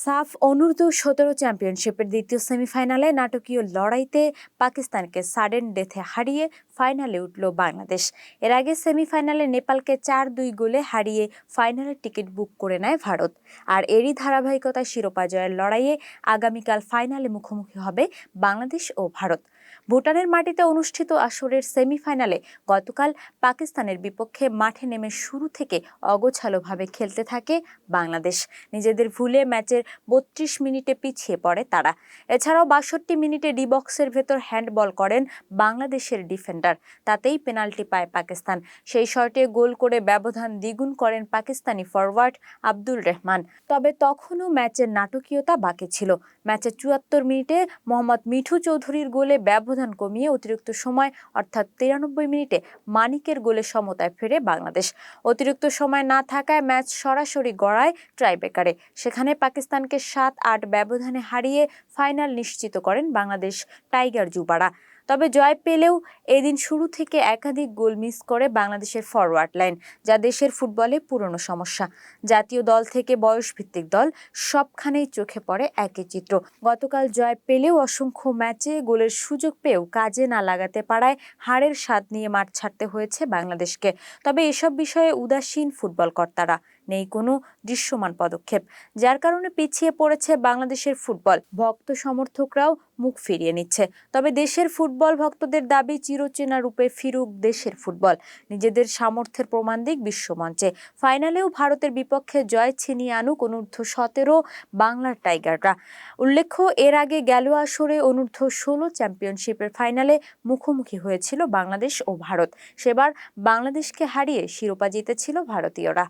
সাফ অনূর্ধ্ব-17 চ্যাম্পিয়নশিপের দ্বিতীয় সেমিফাইনালে নাটকীয় লড়াইতে পাকিস্তানকে সাডেন ডেথে হারিয়ে ফাইনালে উঠল বাংলাদেশ। এর আগে সেমিফাইনালে নেপালকে 4-2 গোলে হারিয়ে ফাইনালের টিকিট বুক করে নেয় ভারত। আর এরই ধারাবাহিকতায় শিরোপা জয়ের লড়াইয়ে আগামীকাল ফাইনালে মুখোমুখি হবে বাংলাদেশ ও ভারত। ভুটানের মাটিতে অনুষ্ঠিত আসরের সেমিফাইনালে গতকাল পাকিস্তানের বিপক্ষে মাঠে নেমে শুরু থেকে অগোছালোভাবে খেলতে থাকে বাংলাদেশ। নিজেদের ভুলে ম্যাচের 32 মিনিটে পিছিয়ে পড়ে তারা। এছাড়াও 62 মিনিটে ডি বক্সের ভেতর হ্যান্ডবল করেন বাংলাদেশের ডিফেন্ডার, তাতেই পেনাল্টি পায় পাকিস্তান। সেই শটে গোল করে ব্যবধান দ্বিগুণ করেন পাকিস্তানি ফরওয়ার্ড আব্দুর রহমান। তবে তখনও ম্যাচের নাটকীয়তা বাকি ছিল। ম্যাচের 74 মিনিটে মোহাম্মদ মিঠু চৌধুরীর গোলে ব্যবধান কমিয়ে অতিরিক্ত সময় অর্থাৎ 93 মিনিটে মানিকের গোলে সমতায় ফেরে বাংলাদেশ। অতিরিক্ত সময় না থাকায় ম্যাচ সরাসরি গড়ায় টাইব্রেকারে। সেখানে পাকিস্তানকে 7-8 ব্যবধানে হারিয়ে ফাইনাল নিশ্চিত করেন বাংলাদেশ টাইগার যুবারা। তবে জয় পেলেও এদিন শুরু থেকে একাধিক গোল মিস করে বাংলাদেশের ফরওয়ার্ড লাইন, যা দেশের ফুটবলে পুরনো সমস্যা। জাতীয় দল থেকে বয়সভিত্তিক দল সবখানেই চোখে পড়ে একই চিত্র। গতকাল জয় পেলেও অসংখ্য ম্যাচে গোলের সুযোগ পেয়েও কাজে না লাগাতে পারায় হারের স্বাদ নিয়ে মাঠ ছাড়তে হয়েছে বাংলাদেশকে। তবে এসব বিষয়ে উদাসীন ফুটবল কর্তারা, নেই কোনো দৃশ্যমান পদক্ষেপ, যার কারণে পিছিয়ে পড়েছে বাংলাদেশের ফুটবল। ভক্ত সমর্থকরাও মুখ ফিরিয়ে নিচ্ছে। তবে দেশের ফুটবল ভক্তদের দাবি চিরচেনা রূপে ফিরুক দেশের ফুটবল, নিজেদের সামর্থ্যের প্রমাণ দিক বিশ্বমঞ্চে। ফাইনালেও ভারতের বিপক্ষে জয় ছিনিয়ে আনুক অনূর্ধ্ব-17 বাংলার টাইগাররা। উল্লেখ্য, এর আগে গেল আসরে অনূর্ধ্ব-16 চ্যাম্পিয়নশিপের ফাইনালে মুখোমুখি হয়েছিল বাংলাদেশ ও ভারত। সেবার বাংলাদেশকে হারিয়ে শিরোপা জিতেছিল ভারতীয়রা।